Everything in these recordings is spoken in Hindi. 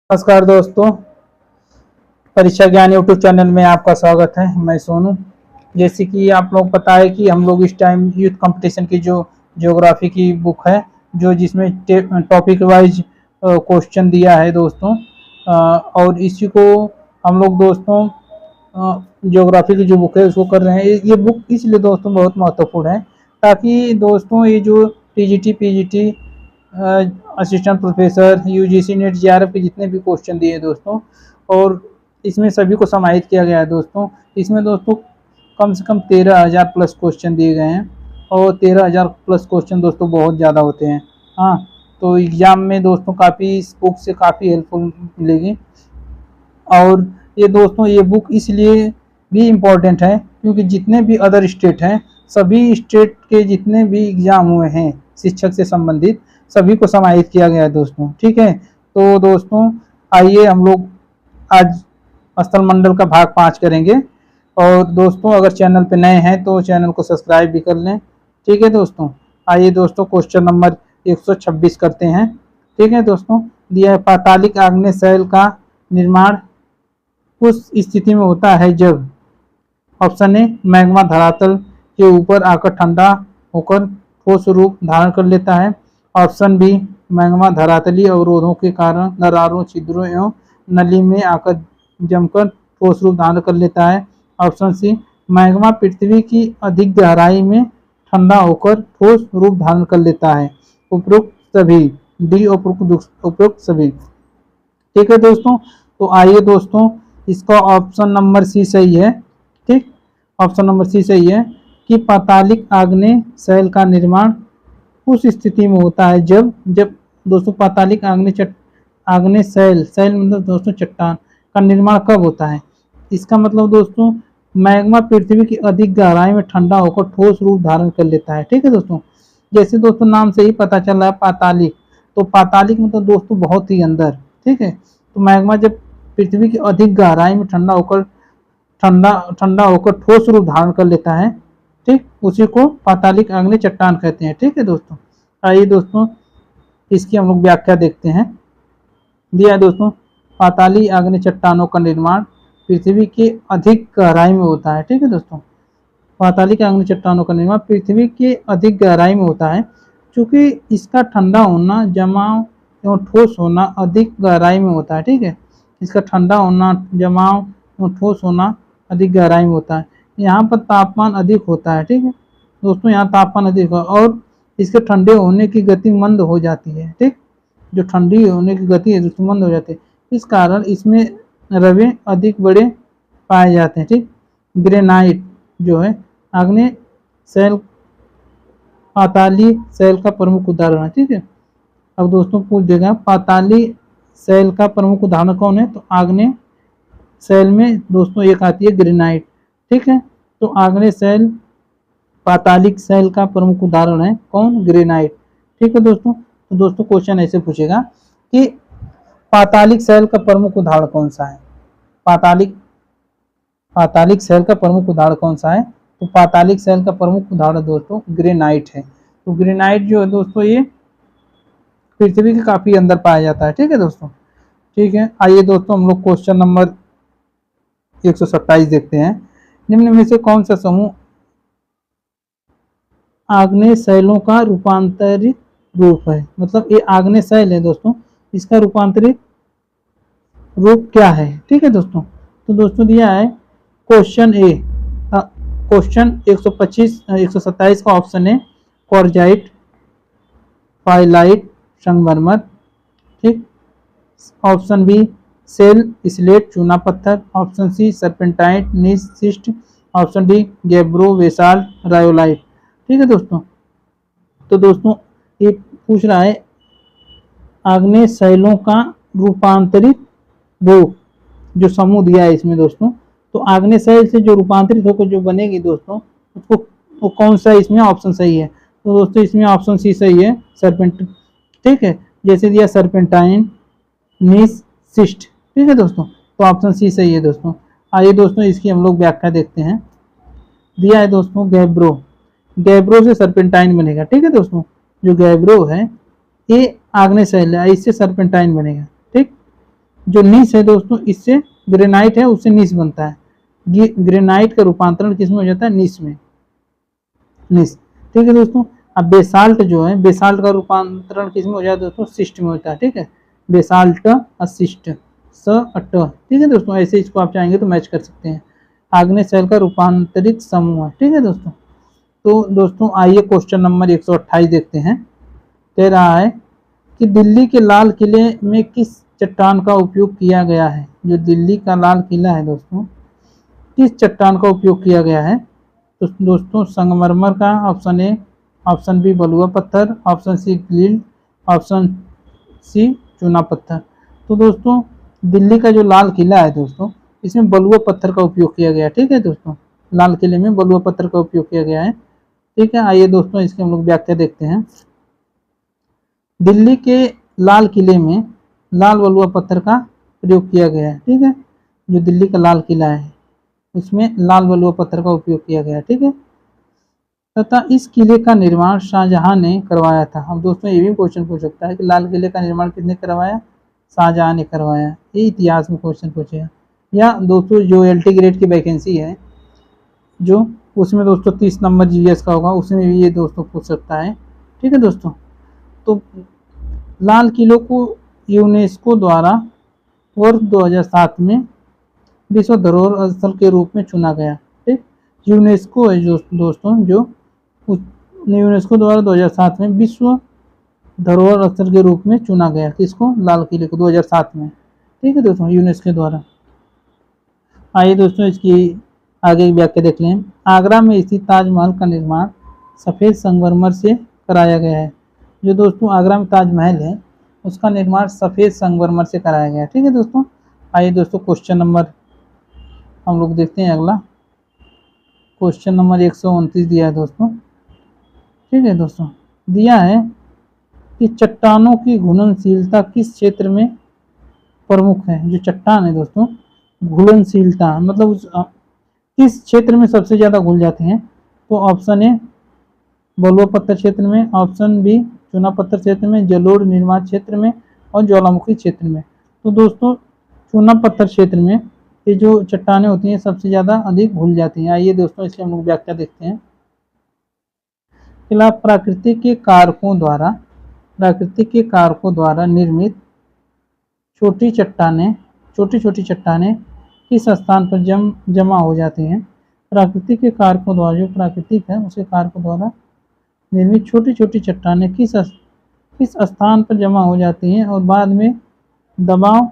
नमस्कार दोस्तों, परीक्षा ज्ञान यूट्यूब चैनल में आपका स्वागत है। मैं सोनू। जैसे कि आप लोग पता है कि हम लोग इस टाइम यूथ कंपटीशन की जो ज्योग्राफी की बुक है, जो जिसमें टॉपिक वाइज क्वेश्चन दिया है दोस्तों, और इसी को हम लोग दोस्तों ज्योग्राफी की जो बुक है उसको कर रहे हैं। ये बुक इसलिए दोस्तों बहुत महत्वपूर्ण है ताकि दोस्तों ये जो TGT PGT assistant professor UGC net JRF के जितने भी क्वेश्चन दिए दोस्तों, और इसमें सभी को समाहित किया गया है दोस्तों। इसमें दोस्तों कम से कम 13,000 प्लस क्वेश्चन दिए गए हैं, और 13,000 प्लस क्वेश्चन दोस्तों बहुत ज़्यादा होते हैं। हाँ, तो एग्ज़ाम में दोस्तों काफ़ी इस बुक से काफ़ी हेल्पफुल मिलेगी। और ये दोस्तों ये बुक इसलिए भी इम्पोर्टेंट है क्योंकि जितने भी अदर स्टेट हैं, सभी स्टेट के जितने भी एग्ज़ाम हुए हैं शिक्षक से संबंधित, सभी को समाहित किया गया है दोस्तों। ठीक है, तो दोस्तों आइए हम लोग आज स्थल मंडल का भाग 5 करेंगे। और दोस्तों अगर चैनल पे नए हैं तो चैनल को सब्सक्राइब भी कर लें। ठीक है दोस्तों, आइए दोस्तों क्वेश्चन नंबर 126 करते हैं। ठीक है दोस्तों, दिया है पातालिक आग्नेय शैल का निर्माण उस स्थिति में होता है जब ऑप्शन ए मैग्मा धरातल के ऊपर आकर ठंडा होकर ठोस रूप धारण कर लेता है। ऑप्शन बी मैग्मा धरातलीय अवरोधों के कारण दरारों, छिद्रों एवं नली में आकर जमकर ठोस रूप धारण कर लेता है। ऑप्शन सी मैग्मा पृथ्वी की अधिक गहराई में ठंडा होकर ठोस रूप धारण कर लेता है। उपरोक्त सभी, डी उपरोक्त सभी। ठीक है दोस्तों, तो आइए दोस्तों इसका ऑप्शन नंबर सी सही है। ठीक, ऑप्शन नंबर सी सही है कि पातालिक आग्नेय शैल का निर्माण उस स्थिति में होता है जब दोस्तों पातालिक आग्नेय शैल मतलब दोस्तों चट्टान का निर्माण कब होता है। इसका मतलब दोस्तों मैग्मा पृथ्वी की अधिक गहराई में ठंडा होकर ठोस रूप धारण कर लेता है। ठीक है दोस्तों, जैसे दोस्तों नाम से ही पता चल रहा है पातालिक, तो पातालिक मतलब दोस्तों बहुत ही अंदर। ठीक है, तो मैग्मा जब पृथ्वी की अधिक गहराई में ठंडा होकर ठोस रूप धारण कर लेता है, ठीक, उसी को पातालिक आग्नेय चट्टान कहते हैं। ठीक है दोस्तों, आइए दोस्तों इसकी हम लोग व्याख्या देखते हैं। दिया है दोस्तों पाताली आग्नेय चट्टानों का निर्माण पृथ्वी के अधिक गहराई में होता है। ठीक है दोस्तों, पातालिक आग्नेय चट्टानों का निर्माण पृथ्वी के अधिक गहराई में होता है क्योंकि इसका ठंडा होना, जमाव एवं ठोस होना अधिक गहराई में होता है। ठीक है, इसका ठंडा होना, जमाव एवं ठोस होना अधिक गहराई में होता है। यहाँ पर तापमान अधिक होता है। ठीक है दोस्तों, यहाँ तापमान अधिक है और इसके ठंडे होने की गति मंद हो जाती है। ठीक, जो ठंडी होने की गति है दोस्तों मंद हो जाती है, इस कारण इसमें रवे अधिक बड़े पाए जाते हैं। ठीक, ग्रेनाइट जो है आग्नेय शैल पाताली शैल का प्रमुख उदाहरण है। ठीक है, अब दोस्तों पूछ देगा पाताली शैल का प्रमुख उदाहरण कौन है, तो आग्नेय शैल में दोस्तों एक आती है ग्रेनाइट। ठीक है, तो आग्नेय शैल पातालिक शैल का प्रमुख उदाहरण है कौन, ग्रेनाइट। ठीक है दोस्तों, तो दोस्तों क्वेश्चन ऐसे पूछेगा कि पातालिक शैल का प्रमुख उदाहरण कौन सा है। पातालिक शैल का प्रमुख उदाहरण कौन सा है, तो पातालिक शैल का प्रमुख उदाहरण दोस्तों ग्रेनाइट है। तो ग्रेनाइट जो है दोस्तों ये पृथ्वी के काफी अंदर पाया जाता है। ठीक है दोस्तों, ठीक है, आइए दोस्तों हम लोग क्वेश्चन नंबर 127 देखते हैं। निम्न में से कौन सा समूह आग्नेय शैलों का रूपांतरित रूप है। मतलब ये आग्नेय शैल है दोस्तों, इसका रूपांतरित रूप क्या है। ठीक है दोस्तों, तो दोस्तों दिया है क्वेश्चन ए, क्वेश्चन 127 का ऑप्शन है क्वार्जाइट, पाइलाइट, संगमरमर। ठीक, ऑप्शन बी सेल स्लेट चूना पत्थर। Option C serpentine gneiss schist. Option D gabbro basalt rhyolite. ठीक है दोस्तों, तो दोस्तों ये पूछ रहा है आग्नेय शैलों का रूपांतरित रूप, जो समूह दिया है इसमें दोस्तों, तो आग्नेय शैल से जो रूपांतरित होकर जो बनेगी दोस्तों उसको वो कौन सा इसमें ऑप्शन सही है, तो दोस्तों इसमें ऑप्शन सी सही है, सर्पेंट। ठीक है, जैसे दिया सर्पेंटाइन नीस सिस्ट। ठीक है दोस्तों, तो ऑप्शन सी सही है दोस्तों। आइए दोस्तों इसकी हम लोग व्याख्या देखते हैं। दिया है दोस्तों गैब्रो से सर्पेंटाइन बनेगा। ठीक है दोस्तों, जो गैब्रो है ये आग्नेय शैल है, इससे सर्पेंटाइन बनेगा। ठीक, जो नीस है दोस्तों, इससे ग्रेनाइट है उससे नीस बनता है। ग्रेनाइट का रूपांतरण किस में हो जाता है? नीस में, नीस। ठीक है दोस्तों। अब बेसाल्ट जो है, बेसाल्ट का रूपांतरण किस में हो जाता है दोस्तों? सिस्ट में होता है। ठीक है, बेसाल्ट असिस्ट स अट। ठीक है दोस्तों, ऐसे इसको आप चाहेंगे तो मैच कर सकते हैं। आग्नेय शैल का रूपांतरित समूह है। ठीक है दोस्तों। तो दोस्तों आइए क्वेश्चन नंबर 128 देखते हैं। कह रहा है कि दिल्ली के लाल किले में किस चट्टान का उपयोग किया गया है? जो दिल्ली का लाल किला है दोस्तों, किस चट्टान का उपयोग किया गया है? तो दोस्तों संगमरमर का, ऑप्शन ए, ऑप्शन बी बलुआ पत्थर, ऑप्शन सी ग्लिल्ड, ऑप्शन सी चूना पत्थर। तो दोस्तों दिल्ली का जो लाल किला है दोस्तों, इसमें बलुआ पत्थर का उपयोग किया गया है। ठीक है दोस्तों, लाल किले में बलुआ पत्थर का उपयोग किया गया है। ठीक है, आइए दोस्तों इसके हम लोग व्याख्या देखते हैं। दिल्ली के लाल किले में लाल बलुआ पत्थर का प्रयोग किया गया है। ठीक है, जो दिल्ली का लाल किला है उसमें लाल बलुआ पत्थर का उपयोग किया गया है। ठीक है, तथा इस किले का निर्माण शाहजहां ने करवाया था। अब दोस्तों ये भी क्वेश्चन पूछ सकता है कि लाल किले का निर्माण किसने करवाया? शाहजहां ने करवाया। ये इतिहास में क्वेश्चन पूछेगा। या दोस्तों जो LT ग्रेड की वैकेंसी है, जो उसमें दोस्तों 30 नंबर GS का होगा, उसमें भी ये दोस्तों पूछ सकता है। ठीक है दोस्तों, तो लाल किलों को यूनेस्को द्वारा वर्ष 2007 में विश्व धरोहर स्थल के रूप में चुना गया। ठीक, यूनेस्को है जो दोस्तों, जो यूनेस्को द्वारा 2007 में विश्व धरोहर स्थल के रूप में चुना गया। किसको? लाल किले को 2007 में। ठीक है दोस्तों, यूनेस्को द्वारा। आइए दोस्तों इसकी आगे की व्याख्या देख लें। आगरा में स्थित ताजमहल का निर्माण सफ़ेद संगमरमर से कराया गया है। जो दोस्तों आगरा में ताजमहल है उसका निर्माण सफ़ेद संगमरमर से कराया गया है। ठीक है दोस्तों। आइए दोस्तों क्वेश्चन नंबर हम लोग देखते हैं अगला। क्वेश्चन नंबर 129 दिया है दोस्तों। ठीक है दोस्तों, दिया है कि चट्टानों की घुलनशीलता किस क्षेत्र में प्रमुख है? जो चट्टान है दोस्तों, घुलनशीलता मतलब किस क्षेत्र में सबसे ज़्यादा घुल जाते हैं? तो ऑप्शन ए बलुआ पत्थर क्षेत्र में, ऑप्शन बी चूना पत्थर क्षेत्र में, जलोढ़ निर्माण क्षेत्र में और ज्वालामुखी क्षेत्र में। तो दोस्तों चूना पत्थर क्षेत्र में ये जो चट्टानें होती हैं सबसे ज़्यादा अधिक घुल जाती हैं। आइए दोस्तों इसकी हम लोग व्याख्या देखते हैं। प्राकृतिक के कारकों द्वारा निर्मित छोटी छोटी चट्टानें किस स्थान पर जमा हो जाती हैं? प्राकृतिक के कारकों द्वारा, जो प्राकृतिक है उसके कारकों द्वारा निर्मित छोटी छोटी चट्टानें किस स्थान पर जमा हो जाती हैं और बाद में दबाव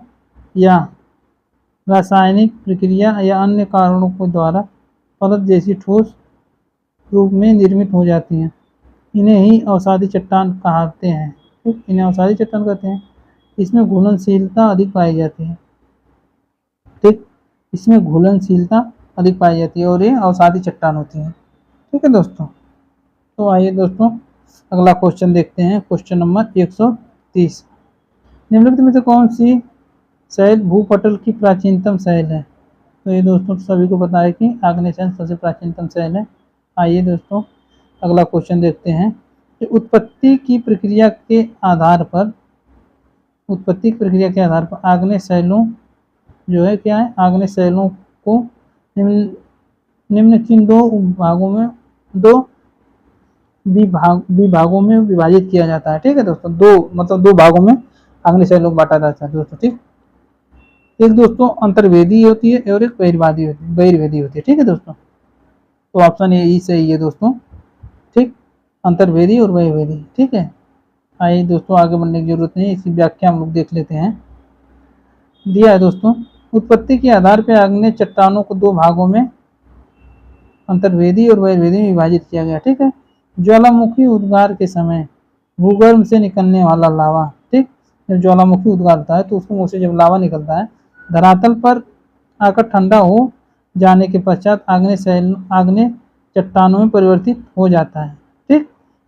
या रासायनिक प्रक्रिया या अन्य कारणों के द्वारा परत जैसी ठोस रूप में निर्मित हो जाती हैं। इन्हें ही अवसादी चट्टान कहते हैं। ठीक, इन्हें अवसादी चट्टान कहते हैं। इसमें घुलनशीलता अधिक पाई जाती है। ठीक, इसमें घुलनशीलता अधिक पाई जाती है और ये अवसादी चट्टान होती है। ठीक है दोस्तों। तो आइए दोस्तों अगला क्वेश्चन देखते हैं। Question number 130। निम्नलिखित में से कौन सी शैल भूपटल की प्राचीनतम शैल है? तो ये दोस्तों सभी को पता है कि आग्नेय शैल सबसे प्राचीनतम शैल है। आइए दोस्तों अगला क्वेश्चन देखते हैं कि उत्पत्ति की प्रक्रिया के आधार पर आग्नेय शैलों जो है क्या है? आग्नेय शैलों को निम्नलिखित दो विभागों में विभाजित किया जाता है। ठीक है दोस्तों, दो भागों में आग्नेय शैलों को बांटा जाता है दोस्तों। ठीक, एक दोस्तों अंतर्वेदी होती है और एक बहिर्वेदी होती है। ठीक है दोस्तों, तो ऑप्शन ए सही है दोस्तों। ठीक, अंतर्वेदी और बहिर्वेदी। ठीक है, आइए दोस्तों आगे बढ़ने की जरूरत नहीं, इसकी व्याख्या हम लोग देख लेते हैं। दिया है दोस्तों, उत्पत्ति के आधार पर आग्नेय चट्टानों को दो भागों में अंतर्वेदी और बहिर्वेदी में विभाजित किया गया। ठीक है, ज्वालामुखी उद्गार के समय भूगर्भ से निकलने वाला लावा। ठीक, जब ज्वालामुखी उद्गार होता है तो उसके मुंह से जब लावा निकलता है, धरातल पर आकर ठंडा हो जाने के पश्चात आग्नेय चट्टानों में परिवर्तित हो जाता है। ठीक,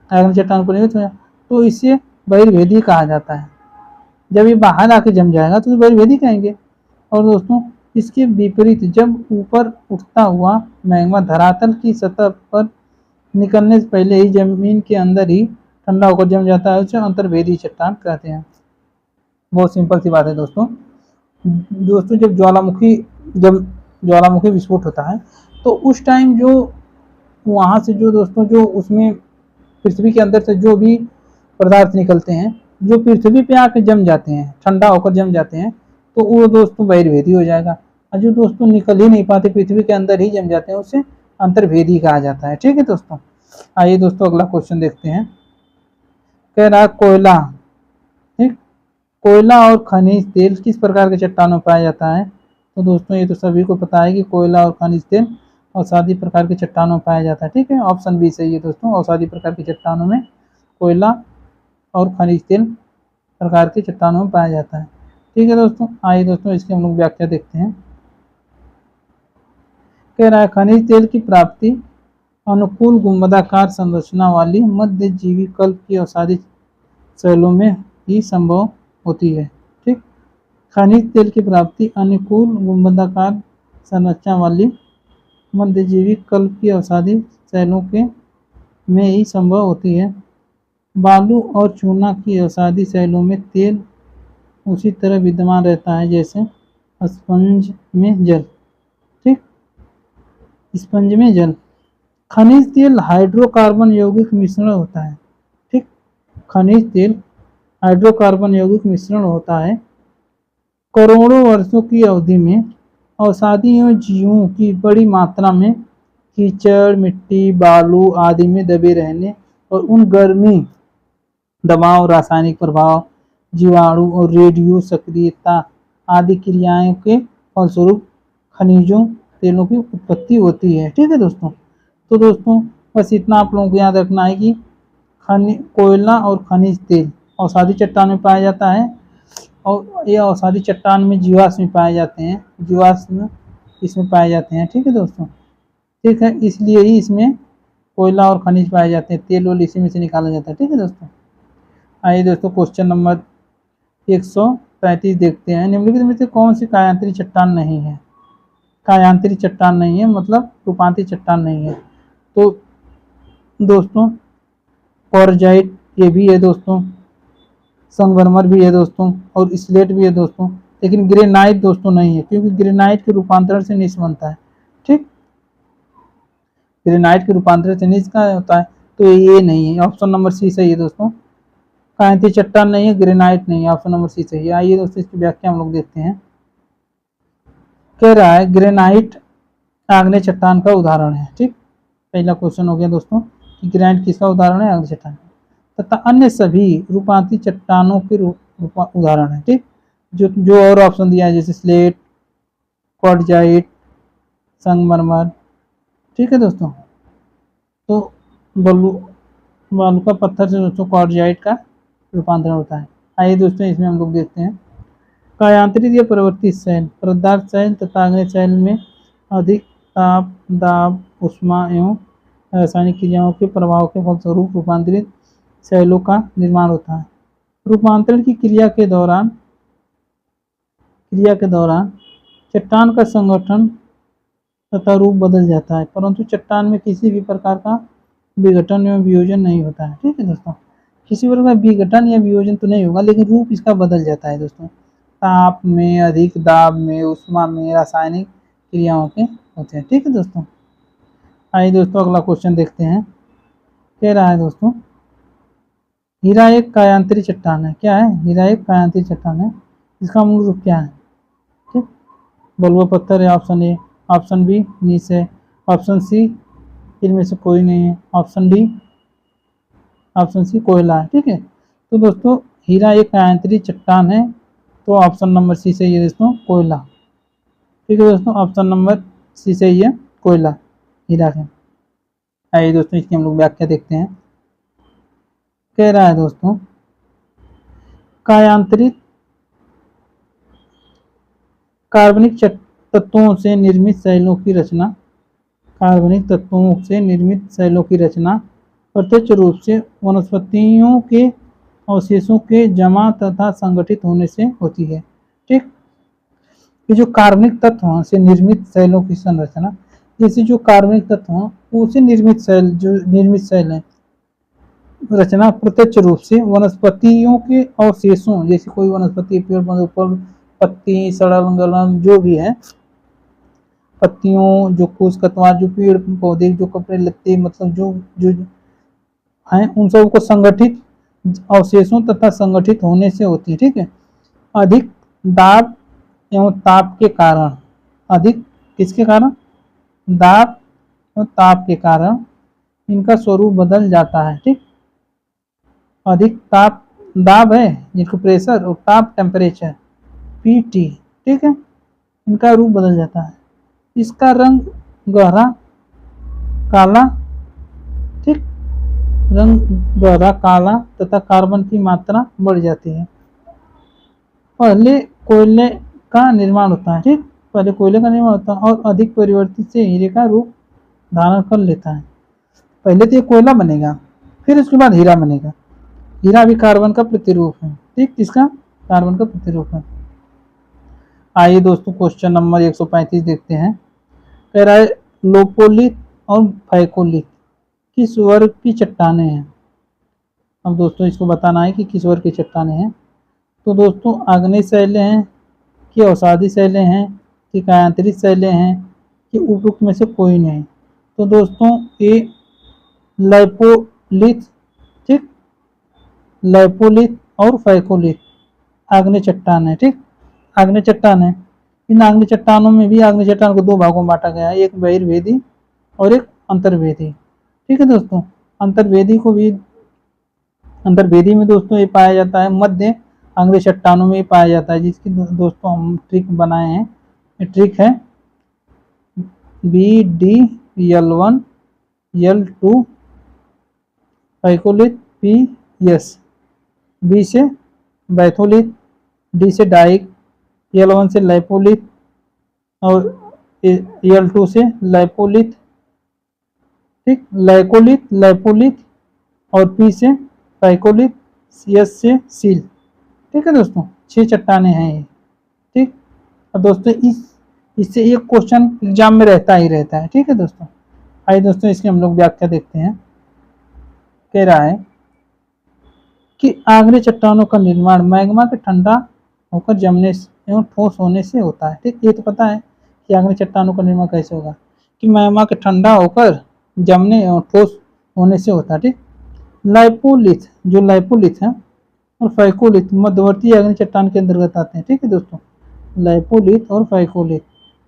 आग्नेय चट्टान परिवर्तित हो जाता है तो इसे बहिर्वेदी कहा जाता है। जब ये बाहर आके जम जाएगा तो बहिर्वेदी कहेंगे। और दोस्तों इसके विपरीत जब ऊपर उठता हुआ मैग्मा धरातल की सतह पर निकलने से पहले ही जमीन के अंदर ही ठंडा होकर जम जाता है, उसे अंतर्वेदी चट्टान कहते हैं। बहुत सिंपल सी बात है दोस्तों। दोस्तों जब ज्वालामुखी विस्फोट होता है तो उस टाइम जो वहाँ से जो दोस्तों जो उसमें पृथ्वी के अंदर से जो भी पदार्थ निकलते हैं जो पृथ्वी पे आके जम जाते हैं, ठंडा होकर जम जाते हैं, तो वो दोस्तों बहिर्भेदी हो जाएगा। और जो दोस्तों निकल ही नहीं पाते, पृथ्वी के अंदर ही जम जाते हैं, उसे अंतर्भेदी कहा जाता है। ठीक है दोस्तों, आइए दोस्तों अगला क्वेश्चन देखते हैं। कह रहा कोयला, ठीक, कोयला और खनिज तेल किस प्रकार के चट्टानों में पाया जाता है? तो दोस्तों ये तो सभी को पता है कि कोयला और खनिज तेल औषधि प्रकार की चट्टानों में पाया जाता है। ठीक है, ऑप्शन बी सही है दोस्तों, औषधि प्रकार की चट्टानों में कोयला और खनिज तेल प्रकार की चट्टानों में पाया जाता है। ठीक है दोस्तों, आइए दोस्तों इसकी हम लोग व्याख्या देखते हैं। कह रहा है खनिज तेल की प्राप्ति अनुकूल गुंबदाकार संरचना वाली मध्यजीवी कल्प की औषधि सेलों में ही संभव होती है। ठीक, खनिज तेल की प्राप्ति अनुकूल गुंबदाकार संरचना वाली मध्यजीवी कल्प की औषधि सेलों के में ही संभव होती है। बालू और चूना की औषधि सेलों में तेल उसी तरह विद्यमान रहता है जैसे स्पंज में जल। ठीक, स्पंज में जल। खनिज तेल हाइड्रोकार्बन यौगिक मिश्रण होता है। ठीक, खनिज तेल हाइड्रोकार्बन यौगिक मिश्रण होता है। करोड़ों वर्षों की अवधि में औषधि एवं जीवों की बड़ी मात्रा में कीचड़, मिट्टी, बालू आदि में दबे रहने और उन गर्मी, दबाव, रासायनिक प्रभाव, जीवाणु और रेडियो सक्रियता आदि क्रियाओं के फलस्वरूप खनिजों तेलों की उत्पत्ति होती है। ठीक है दोस्तों, तो दोस्तों बस इतना आप लोगों को याद रखना है कि कोयला और खनिज तेल औषधि चट्टान में पाया जाता है और ये औषधि चट्टान में जीवाश्म पाए जाते हैं, जीवाश्म इसमें पाए जाते हैं। ठीक है दोस्तों, ठीक है, इसलिए ही इसमें कोयला और खनिज पाए जाते हैं, तेल इसी में से निकाला जाता है। ठीक है दोस्तों, आइए दोस्तों क्वेश्चन नंबर 135 देखते हैं। निम्नलिखित में से कौन सी कायांतरी चट्टान नहीं है? कायांतरी चट्टान नहीं है मतलब रूपांतरित चट्टान नहीं है। तो दोस्तों कॉर्जाइट ये भी है दोस्तों, संगमरमर भी है दोस्तों और स्लेट भी है दोस्तों, लेकिन ग्रेनाइट दोस्तों नहीं है, क्योंकि ग्रेनाइट के रूपांतरण से निश बनता है। ठीक, ग्रेनाइट के रूपांतरण से निश का होता है, तो ये नहीं है। ऑप्शन नंबर सी सही है दोस्तों, कायांतरी चट्टान नहीं है, ग्रेनाइट नहीं है, ऑप्शन नंबर सी सही है। आइए दोस्तों इसकी व्याख्या हम लोग देखते हैं। कह रहा है ग्रेनाइट आग्नेय चट्टान का उदाहरण है। ठीक, पहला क्वेश्चन हो गया दोस्तों कि ग्रेनाइट किसका उदाहरण है? आग्नेय चट्टान तथा अन्य सभी रूपांतरित चट्टानों के उदाहरण है। ठीक, जो और ऑप्शन दिया है जैसे स्लेट, क्वार्टजाइट, संगमरमर। ठीक है दोस्तों, तो बालू का पत्थर से दोस्तों क्वार्टजाइट का रूपांतरण होता है। आइए दोस्तों इसमें हम लोग देखते हैं। कायांतरित या परिवर्तित शैल पदार्थ शैल तथा आग्नेय शैल में अधिक ताप, दाब, ऊष्मा एवं रासायनिक क्रियाओं के प्रभाव के फलस्वरूप रूपांतरित शैलों का निर्माण होता है। रूपांतरण की क्रिया के दौरान चट्टान का संगठन तथा रूप बदल जाता है, परंतु चट्टान में किसी भी प्रकार का विघटन एवं वियोजन नहीं होता है। ठीक है दोस्तों, किसी प्रकार का विघटन या वियोजन तो नहीं होगा, लेकिन रूप इसका बदल जाता है दोस्तों, ताप में, अधिक दाब में, ऊष्मा में, रासायनिक क्रियाओं के होते हैं। ठीक है दोस्तों, आइए दोस्तों अगला क्वेश्चन देखते हैं। कह रहा है दोस्तों हीरा एक कायांतरी चट्टान है। क्या है? हीरा एक कायांतरी चट्टान है। इसका मूल रूप क्या है? ठीक, बलुआ पत्थर है ऑप्शन ए, ऑप्शन बी नीस है, ऑप्शन सी इनमें से कोई नहीं है, ऑप्शन डी, ऑप्शन सी कोयला है। ठीक है, तो दोस्तों हीरा एक कायांतरी चट्टान है, तो ऑप्शन नंबर सी सही है दोस्तों, कोयला। ठीक है दोस्तों, ऑप्शन नंबर सी सही है, कोयला हीरा है। आइए दोस्तों इसकी हम लोग व्याख्या देखते हैं। कह रहा है दोस्तों कायांतरित कार्बनिक तत्वों से निर्मित शैलों की रचना, कार्बनिक तत्वों से निर्मित शैलों की रचना प्रत्यक्ष रूप से वनस्पतियों के अवशेषों के जमा तथा संगठित होने से होती है। ठीक, ये जो कार्बनिक तत्व से निर्मित शैलों की संरचना, जैसे जो कार्बनिक तत्व उसे निर्मित शैल, जो निर्मित शैल है रचना प्रत्यक्ष रूप से वनस्पतियों के अवशेषों, जैसे कोई वनस्पति पेड़ पौधे ऊपर पत्ती सड़न गलन जो भी है, पत्तियों जो कुछ कतवार जो पेड़ पौधे जो कपड़े लत्ते मतलब जो जो हैं उन सबको संगठित अवशेषों तथा संगठित होने से होती है। ठीक है। अधिक दाब एवं ताप के कारण, अधिक किसके कारण, दाब और ताप के कारण इनका स्वरूप बदल जाता है। ठीक, अधिक ताप दाब है जिसको प्रेशर और ताप टेम्परेचर पीटी, ठीक है, इनका रूप बदल जाता है। इसका रंग गहरा काला, ठीक, रंग गहरा काला तथा कार्बन की मात्रा बढ़ जाती है। पहले कोयले का निर्माण होता है। ठीक, पहले कोयले का निर्माण होता है और अधिक परिवर्तित से हीरे का रूप धारण कर लेता है। पहले तो ये कोयला बनेगा, फिर उसके बाद हीरा बनेगा। हीरा भी कार्बन का प्रतिरूप है। ठीक, इसका कार्बन का प्रतिरूप है। आइए दोस्तों क्वेश्चन नंबर 135 देखते हैं। कह रहा है लोपोलिथ और फाइकोलिथ किस वर्ग की चट्टानें हैं। अब दोस्तों इसको बताना है कि किस वर्ग की चट्टानें हैं। तो दोस्तों आग्नेय शैलें हैं कि अवसादी शैलें हैं कि कायांतरित शैलें हैं कि उपरोक्त में से कोई नहीं। तो दोस्तों ये लाइपोलिथ, ठीक, लाइपोलिथ और फाइकोलिथ आग्नेय चट्टान है। ठीक, आग्नेय चट्टान है। इन आग्नेय चट्टानों में भी आग्नेय चट्टान को दो भागों में बांटा गया है, एक बहिर्वेदी और एक अंतर्वेदी। ठीक है दोस्तों, अंतर्वेदी को भी, अंतर्वेदी में दोस्तों ये पाया जाता है मध्य आग्नेय चट्टानों में पाया जाता है, जिसकी दोस्तों हम ट्रिक बनाए हैं। ये ट्रिक है BD L1 L2 फाइकोलिथ PS, B से बैथोलिथ, D से डाइक, L1 से लाइपोलिथ और L2 से लाइपोलिथ, ठीक, लाइकोलिथ, लाइपोलिथ और P से फाइकोलिथ, S से सील। ठीक है दोस्तों, 6 चट्टानें हैं ये। ठीक, और दोस्तों इससे एक क्वेश्चन एग्जाम में रहता ही रहता है। ठीक है दोस्तों, आइए दोस्तों इसकी हम लोग व्याख्या देखते हैं। कह रहा है कि आग्नेय चट्टानों का निर्माण मैग्मा के ठंडा होकर जमने एवं ठोस होने से होता है। ठीक, ये तो पता है कि आग्नेय चट्टानों का निर्माण कैसे होगा, कि मैग्मा के ठंडा होकर जमने एवं ठोस होने से होता है। ठीक, लाइपोलिथ, जो लाइपोलिथ है और फाइकोलिथ मध्यवर्ती आग्नेय चट्टान के अंतर्गत आते हैं। ठीक है दोस्तों, लाइपोलिथ और फाइकोलिथ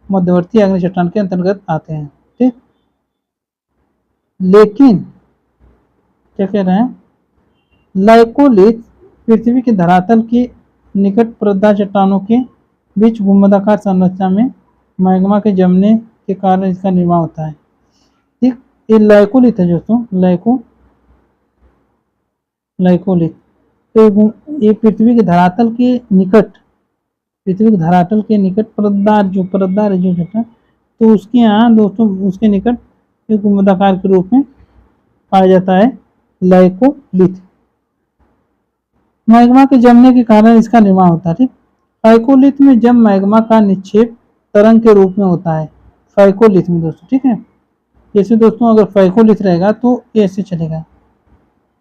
मध्यवर्ती आग्नेय चट्टान के अंतर्गत आते हैं। ठीक, लेकिन क्या कह रहे हैं, लाइकोलिथ पृथ्वी के धरातल के निकट परतदार चट्टानों के बीच गुंबदाकार संरचना में मैग्मा के जमने के कारण इसका निर्माण होता है। ठीक, ये लाइकोलिथ है दोस्तों, लाइकोलिथ। तो ये पृथ्वी के धरातल के निकट, पृथ्वी के धरातल के निकट परतदार है जो चट्टान, तो उसके यहाँ दोस्तों उसके निकट एक गुंबदाकार के रूप में पाया जाता है लाइकोलिथ। मैग्मा के जमने के कारण इसका निर्माण होता है। ठीक, फाइकोलिथ में जब मैग्मा का निक्षेप तरंग के रूप में होता है फाइकोलिथ में दोस्तों। ठीक है, जैसे दोस्तों अगर फाइकोलिथ रहेगा तो ऐसे चलेगा।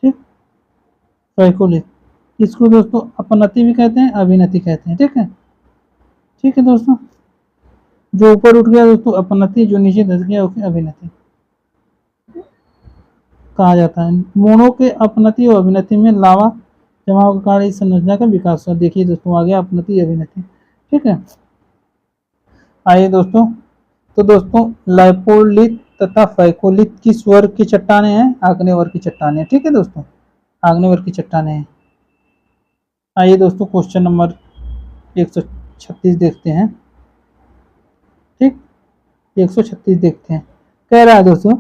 ठीक, फाइकोलिथ, इसको दोस्तों अपनति भी कहते हैं, अभिनति कहते हैं। ठीक है, ठीक है दोस्तों, जो ऊपर उठ गया दोस्तों अपनति, जो नीचे धस गया उसे अभिनति कहा जाता है। मोड़ों के अपनति और अभिनति में लावा जमाव के कारण इस संरचना का विकास हुआ। देखिए दोस्तों आ गया अपनति अभिनति। ठीक है, आइए दोस्तों, तो दोस्तों लाइपोलिथ तथा फाइकोलिथ किस वर्ग की चट्टानें हैं, आग्नेय वर्ग की चट्टानें। ठीक है दोस्तों, आग्नेय वर्ग की चट्टानें हैं। आइए दोस्तों क्वेश्चन नंबर 136 देखते हैं। ठीक, 136 देखते हैं। कह रहा है दोस्तों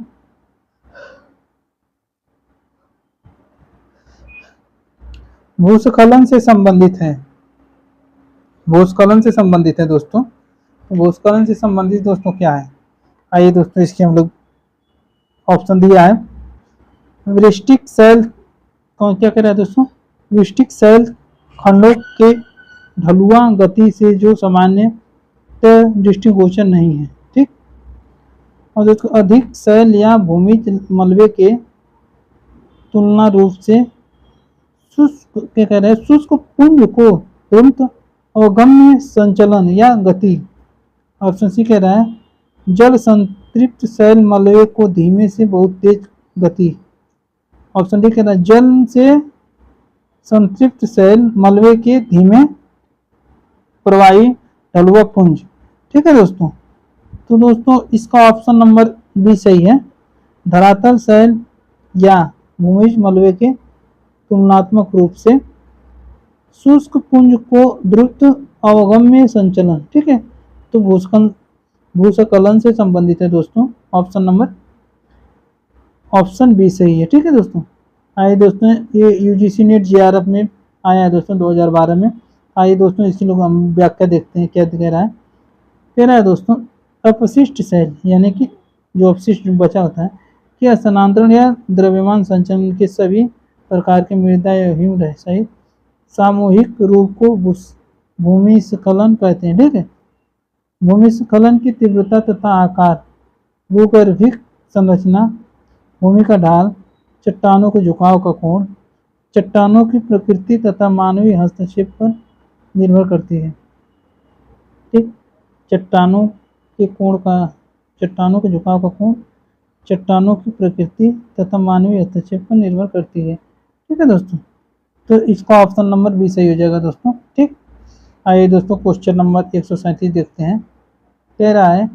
भूस्खलन से संबंधित है, भूस्खलन से संबंधित है दोस्तों। भूस्खलन से संबंधित दोस्तों क्या है, आइए दोस्तों इसके हम लोग ऑप्शन दिया है। वृश्चिक शैल कौन क्या कह रहा है दोस्तों, वृश्चिक शैल खंडों के ढलुआ गति से जो सामान्य दृष्टिगोचर नहीं है। ठीक, और दोस्तों अधिक शैल या भूमि मलबे के तुलना रूप से शुष्क क्या कह रहे हैं, शुष्क पुंज को तुरंत अवगम्य संचलन या गति। ऑप्शन सी कह रहा है जल संतृप्त सैल मलबे को धीमे से बहुत तेज गति। ऑप्शन डी कह रहा है जल से संतृप्त सैल मलबे के धीमे प्रवाही ढलुआ पुंज। ठीक है दोस्तों, तो दोस्तों इसका ऑप्शन नंबर बी सही है। धरातल सैल या भूमिज मलबे के तुलनात्मक रूप से शुष्क पुंज को द्रुत अवगम्य संचलन। ठीक है, तो भूस्खलन से संबंधित है दोस्तों। ऑप्शन नंबर ऑप्शन बी सही है। ठीक है दोस्तों, आइए दोस्तों ये यूजीसी नेट जीआरएफ में आया है दोस्तों 2012 में। आइए दोस्तों इसकी लोग हम व्याख्या देखते हैं क्या कह रहा है। कह रहा है दोस्तों अपशिष्ट सैल यानी कि जो अपशिष्ट बचा होता है कि स्थानांतरण या द्रव्यमान संचलन के सभी प्रकार के मृदा या हिम सहित सामूहिक रूप को भूमिस्खलन कहते हैं। ठीक है, भूमिस्खलन की तीव्रता तथा आकार, भूगर्भिक संरचना, भूमि का ढाल, चट्टानों के झुकाव का कोण, चट्टानों की प्रकृति तथा मानवीय हस्तक्षेप पर निर्भर करती है। ठीक, चट्टानों के झुकाव का कोण चट्टानों की प्रकृति तथा मानवीय हस्तक्षेप पर निर्भर करती है। ठीक है दोस्तों, तो इसका ऑप्शन नंबर बी सही हो जाएगा दोस्तों। ठीक, आइए दोस्तों क्वेश्चन नंबर 137 देखते हैं। कह रहा है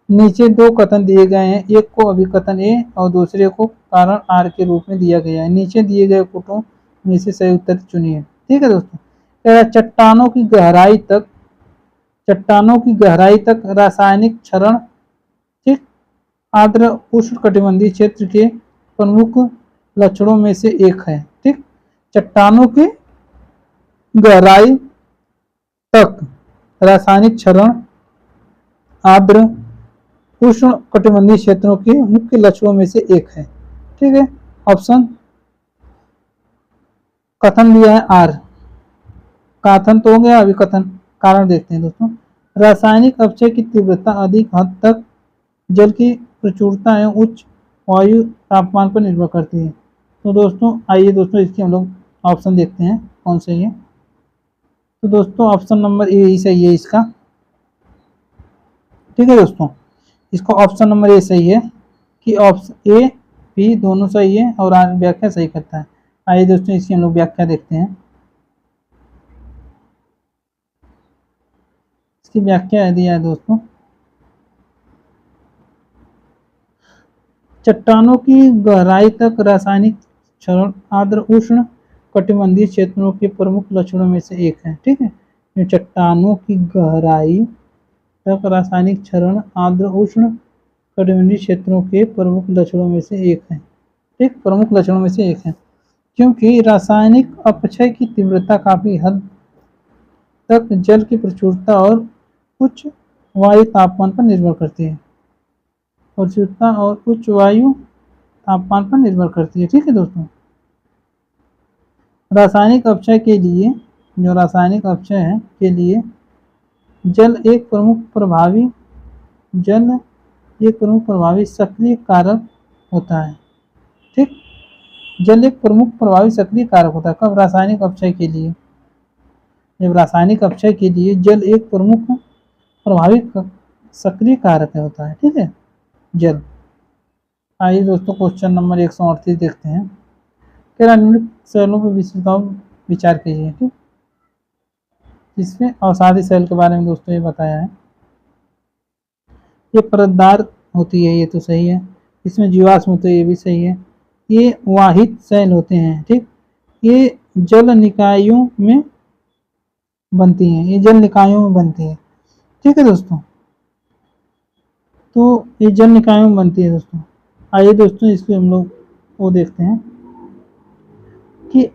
नीचे दो कथन दिए गए हैं, एक को अभिकथन ए और दूसरे को कारण आर के रूप में दिया गया है। नीचे दिए गए कोटों में से सही उत्तर चुनिए। ठीक है दोस्तों, कह रहा है चट्टानों की गहराई तक रासायनिक क्षरण ठीक आर्द्र उष्णकटिबंधीय क्षेत्र के प्रमुख लक्षणों में से एक है। ठीक, चट्टानों की गहराई तक रासायनिक क्षरण आर्द्र उष्ण कटिबंधीय क्षेत्रों के मुख्य लक्षणों में से एक है। ठीक है, ऑप्शन कथन दिया है आर। कथन तो हो गया, अभी कथन कारण देखते हैं दोस्तों। रासायनिक अपचय की तीव्रता अधिक हद तक जल की प्रचुरता एवं उच्च वायु तापमान पर निर्भर करती है। तो दोस्तों आइए दोस्तों इसके हम लोग ऑप्शन देखते हैं कौन सही है। तो दोस्तों ऑप्शन नंबर ए ही सही है इसका। ठीक है दोस्तों, इसका ऑप्शन नंबर ए सही है कि ऑप्शन ए बी दोनों सही है और व्याख्या सही करता है। आइए दोस्तों इसकी हम लोग व्याख्या देखते हैं। इसकी व्याख्या दिया है दोस्तों, चट्टानों की गहराई तक रासायनिक क्षरण आर्द्र उष्ण कटिबंधीय क्षेत्रों के प्रमुख लक्षणों में से एक है। ठीक है, चट्टानों की गहराई तक रासायनिक क्षरण आर्द्र उष्ण कटिबंधीय क्षेत्रों के प्रमुख लक्षणों में से एक है। ठीक, प्रमुख लक्षणों में से एक है क्योंकि रासायनिक अपक्षय की तीव्रता काफी हद तक जल की प्रचुरता और उच्च वायु तापमान पर निर्भर करती है। प्रचुरता और उच्च वायु तापमान पर निर्भर करती है। ठीक है दोस्तों, रासायनिक अपक्षय के लिए जल एक प्रमुख प्रभावी सक्रिय कारक होता है। ठीक, जल एक प्रमुख प्रभावी सक्रिय कारक होता है। कब? रासायनिक अपक्षय के लिए। जब रासायनिक अपक्षय के लिए जल एक प्रमुख प्रभावी सक्रिय कारक होता है। ठीक है, जल। आइए दोस्तों क्वेश्चन नंबर 138 देखते हैं। कह रहा निम्नलिखित सेलों पर विचार कीजिए। ठीक, इसमें अवसादी सेल के बारे में दोस्तों ये बताया है। ये परतदार होती है, ये तो सही है। इसमें जीवाश्म होते हैं, ये भी सही है। ये वाहित सेल होते हैं। ठीक, ये जल निकायों में बनती हैं। ठीक है दोस्तों, तो ये जल निकायों में बनती है दोस्तों। आइए दोस्तों इसको हम लोग वो देखते हैं कि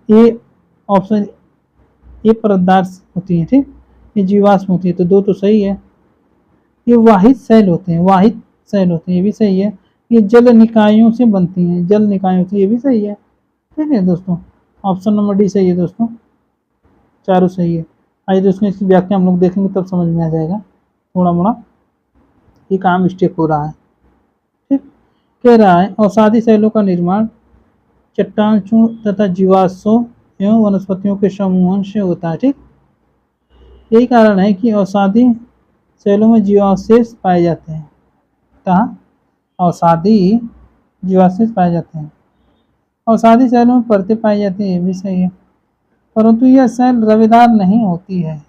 ये ऑप्शन ये परतदार होती है। ठीक, ये जीवाश्म होती है, तो दो तो सही है। ये वाहित सेल होते हैं, ये भी सही है। ये जल निकायों से बनती हैं, ये भी सही है। ठीक है दोस्तों, ऑप्शन नंबर डी सही है दोस्तों, चारों सही है। आइए दोस्तों इसकी व्याख्या हम लोग देखेंगे तब समझ में आ जाएगा। थोड़ा मोड़ा ये काम मिस्टेक हो रहा है। ठीक, कह रहा है अवसादी सेलों का निर्माण चट्टान चूर्ण तथा जीवाश्मों एवं वनस्पतियों के समूहन से होता है। ठीक, यही कारण है कि अवसादी सेलों में जीवावशेष पाए जाते हैं। कहाँ? अवसादी जीवावशेष पाए जाते हैं। अवसादी सेलों में परतें पाई जाती है, ये भी सही है, परंतु यह सेल रवेदार नहीं होती है।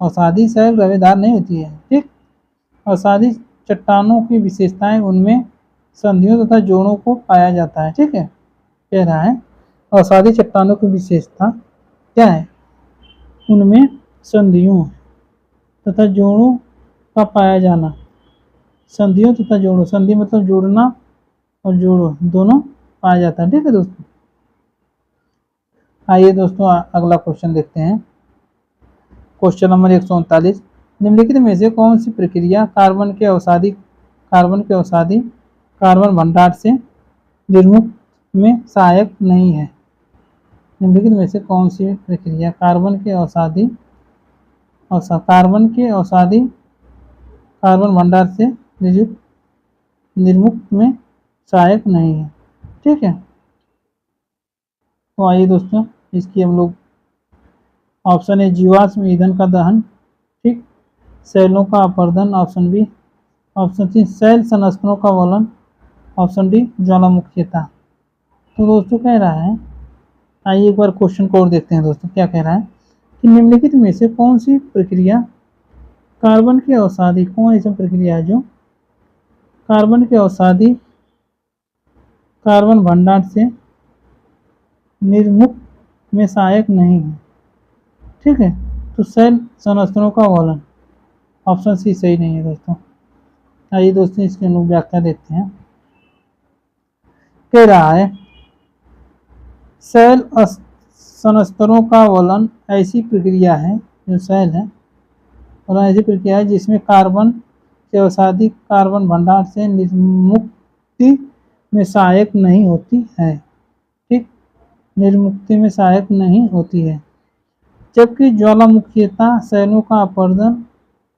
अवसादी सेल रवेदार नहीं होती है। ठीक। अवसादी चट्टानों की विशेषताएं उनमें संधियों तथा जोड़ों को पाया जाता है। ठीक है, कह रहा है अवसादी चट्टानों की विशेषता क्या है? उनमें संधियों तथा जोड़ों का पाया जाना। संधियों तथा जोड़ों, संधि मतलब जोड़ना और जोड़ो दोनों पाया जाता है। ठीक है दोस्तों, आइए दोस्तों अगला क्वेश्चन देखते हैं। क्वेश्चन नंबर 139, निम्नलिखित में से कौन सी प्रक्रिया कार्बन के अवसादी कार्बन भंडार से निर्मुक्त में सहायक नहीं है? निम्नलिखित में से कौन सी प्रक्रिया कार्बन के कार्बन भंडार से निर्मुक्त में सहायक नहीं है? ठीक है, तो आइए दोस्तों इसकी हम लोग ऑप्शन ए जीवाश्म ईंधन का दहन, ठीक, सेलों का अपरदन, option B, option C cell संरचनाओं का वलन, ऑप्शन डी ज्वालामुखीयता। तो दोस्तों कह रहा है, आइए एक बार क्वेश्चन को और देखते हैं दोस्तों क्या कह रहा है कि निम्नलिखित में से कौन सी प्रक्रिया कार्बन के अवसादी, कौन ऐसी प्रक्रिया है जो कार्बन के अवसादी कार्बन भंडार से निर्मुक्त में सहायक नहीं है? ठीक है, तो सेल संरचनाओं का वलन, ऑप्शन सी सही नहीं है दोस्तों। आइए दोस्तों इसकी हम लोग व्याख्या देखते हैं। कह रहा है सेल संरचनाओं का वलन ऐसी प्रक्रिया है, जो सेल है वलन ऐसी प्रक्रिया है जिसमें कार्बन के अवसादी कार्बन भंडार से निर्मुक्ति में सहायक नहीं होती है। ठीक, निर्मुक्ति में सहायक नहीं होती है, जबकि ज्वालामुखीयता सेलों का अपरदन,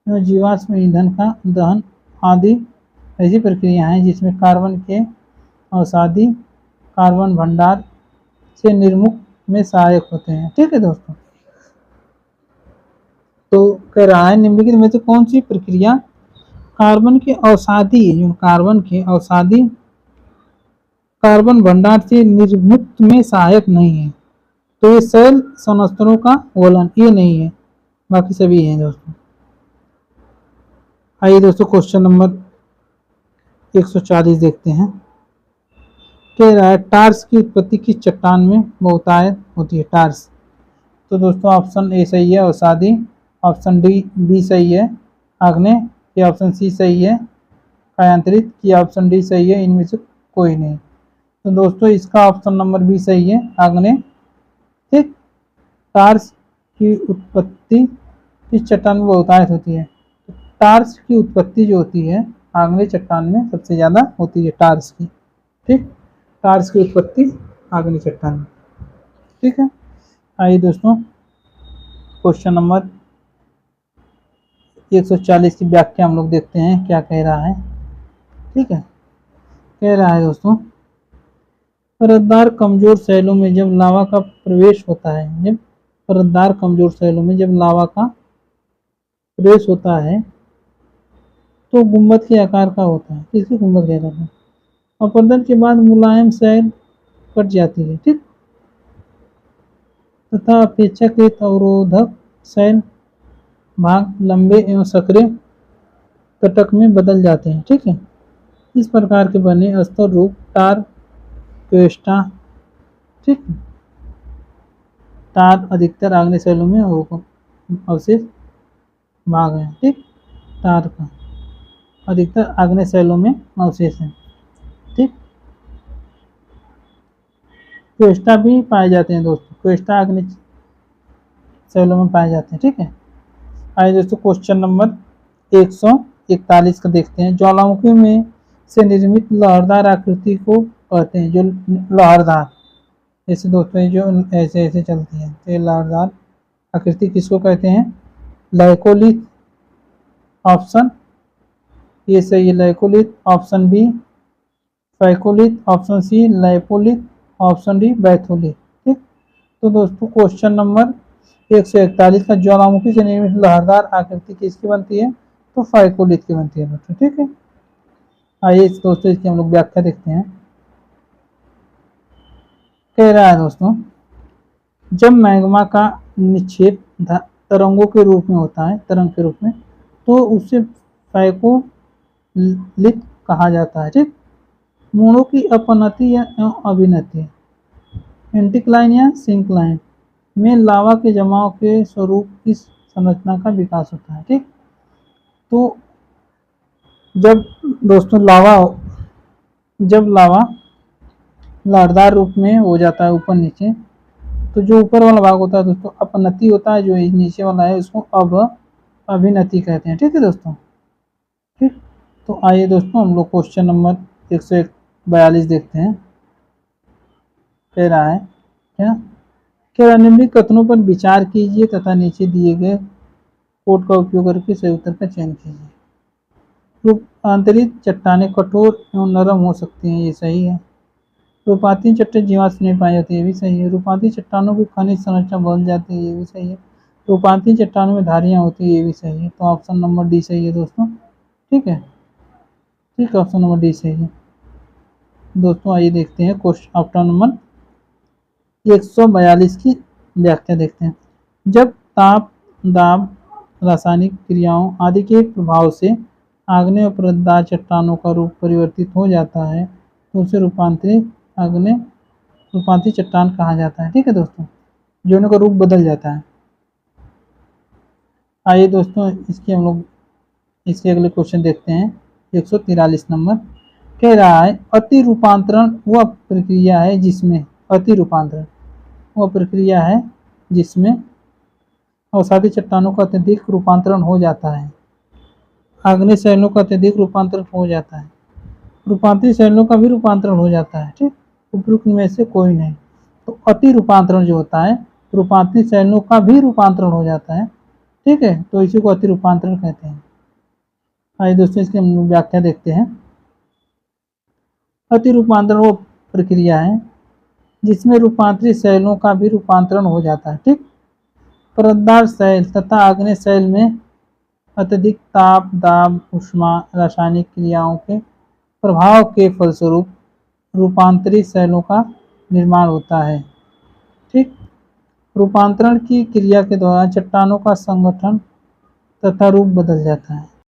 जीवाश्म ईंधन का दहन आदि ऐसी प्रक्रिया हैं जिसमें कार्बन के अवसादी कार्बन भंडार से निर्मुक्त में सहायक होते हैं। ठीक है दोस्तों, तो कह रहा है निम्नलिखित में से कौन सी प्रक्रिया कार्बन के अवसादी कार्बन भंडार से निर्मुक्त में सहायक नहीं है? तो ये सेल संरचनाओं का वलन, ये नहीं है, बाकी सभी हैं दोस्तों। आइए दोस्तों क्वेश्चन नंबर 140 देखते हैं। कह रहा है टार्स की उत्पत्ति किस चट्टान में बहुतायत होती है? टार्स, तो दोस्तों ऑप्शन ए सही है अवसादी, ऑप्शन डी बी सही है आग्नेय, या ऑप्शन सी सही है कायांतरित, या ऑप्शन डी सही है इनमें से कोई नहीं। तो दोस्तों इसका ऑप्शन नंबर बी सही है आग्नेय। ठीक, टार्स की उत्पत्ति किस चट्टान में बहुतायत होती है? तो टार्स की उत्पत्ति जो होती है आग्नेय चट्टान में सबसे ज़्यादा होती है टार्स की। ठीक, टार्स की उत्पत्ति आग्नेय चट्टान में। ठीक है, आइए दोस्तों क्वेश्चन नंबर 140 की व्याख्या हम लोग देखते हैं क्या कह रहा है। ठीक है, कह रहा है दोस्तों परतदार कमजोर सेलों में जब लावा का प्रवेश होता है, जब परतदार कमजोर सेलों में जब लावा का प्रवेश होता है तो गुंबद के आकार का होता है। किसकी गुंबद कह रहा है? अपरदन के बाद मुलायम सेल कट जाती है। ठीक, तथा अपेक्षाकृत अवरोधक सेल भाग लंबे एवं सक्रिय कटक में बदल जाते हैं। ठीक है, इस प्रकार के बने अस्तर रूप टार क्वेस्टा, ठीक, टार अधिकतर आग्नेय सेलों में अवशेष भाग है। ठीक, टार का अधिकतर आग्नेय सेलों में अवशेष है। ठीक, क्वेस्टा भी पाए जाते हैं दोस्तों, क्वेस्टा आग्नेय सेलों में पाए जाते हैं। ठीक है, आइए दोस्तों क्वेश्चन नंबर 141 का देखते हैं। ज्वालामुखी में से निर्मित लहरदार आकृति को कहते हैं, जो लहरदार, जैसे दोस्तों जो ऐसे ऐसे चलती है, तो ये लहरदार आकृति किसको कहते हैं? लाइकोलिथ, ऑप्शन ये सही है laccolith, option B phacolith, option C lopolith, option D batholith. ठीक, तो दोस्तों क्वेश्चन नंबर 141 का ज्वालामुखी से निर्मित लहरदार आकृति किसकी बनती है? तो फाइकोलिथ की बनती है दोस्तों। ठीक है, आइए दोस्तों इसकी हम लोग व्याख्या देखते हैं। कह रहा है दोस्तों, जब मैग्मा का निक्षेप तरंगों के रूप में होता है, तरंग के रूप में, तो उसे फाइकोलिथ कहा जाता है। ठीक, मोड़ों की अपनति या अभिनति, एंटीक्लाइन या सिंक्लाइन में लावा के जमाव के स्वरूप इस संरचना का विकास होता है। ठीक, तो जब दोस्तों लावा लहरदार रूप में हो जाता है ऊपर नीचे, तो जो ऊपर वाला भाग होता है दोस्तों अपनति होता है, जो नीचे वाला है उसको अभिनति कहते हैं। ठीक है दोस्तों। ठीक, तो आइए दोस्तों हम लोग क्वेश्चन नंबर 142 देखते हैं। कह रहा है क्या निम्नलिखित कथनों पर विचार कीजिए तथा नीचे दिए गए कोड का उपयोग करके सही उत्तर का चयन कीजिए। रूपांतरित चट्टानें कठोर एवं नरम हो सकती हैं, ये सही है। रूपांतरित चट्टानें जीवाश्म नहीं पाई जाती है, ये भी सही है। रूपांतरित चट्टानों की खनिज संरचना बदल जाती है, ये भी सही है। रूपांतरित चट्टानों में धारियां होती है, ये भी सही है। तो ऑप्शन नंबर डी सही है दोस्तों। ठीक है, ठीक, ऑप्शन नंबर डी सही है दोस्तों। आइए देखते हैं क्वेश्चन ऑप्शन नंबर 142 की व्याख्या देखते हैं। जब ताप, दाब, रासायनिक क्रियाओं आदि के प्रभाव से आग्नेय और परतदार चट्टानों का रूप परिवर्तित हो जाता है तो उसे रूपांतरित चट्टान कहा जाता है। ठीक है दोस्तों, जो उनका रूप बदल जाता है। आइए दोस्तों हम लोग इसके अगले क्वेश्चन देखते हैं। 143 नंबर कह रहा है अति रूपांतरण वह प्रक्रिया है जिसमें अवसादी चट्टानों का अत्यधिक रूपांतरण हो जाता है। आग्नेय शैलों का अत्यधिक रूपांतरण हो जाता है, रूपांतरित शैलों का भी रूपांतरण हो जाता है। ठीक, उपयुक्त में से कोई नहीं। तो अति रूपांतरण जो होता है, रूपांतरित शैलों का भी रूपांतरण हो जाता है। ठीक है, तो इसी को अति रूपांतरण कहते हैं। आइए दोस्तों इसकी हम व्याख्या देखते हैं। अति रूपांतरण वो प्रक्रिया है जिसमें रूपांतरित शैलों का भी रूपांतरण हो जाता है। ठीक, परतदार शैल तथा आग्नेय शैल में अत्यधिक ताप, दाब, ऊष्मा, रासायनिक क्रियाओं के प्रभाव के फलस्वरूप रूपांतरित शैलों का निर्माण होता है। ठीक, रूपांतरण की क्रिया के दौरान चट्टानों का संगठन तथा रूप बदल जाता है।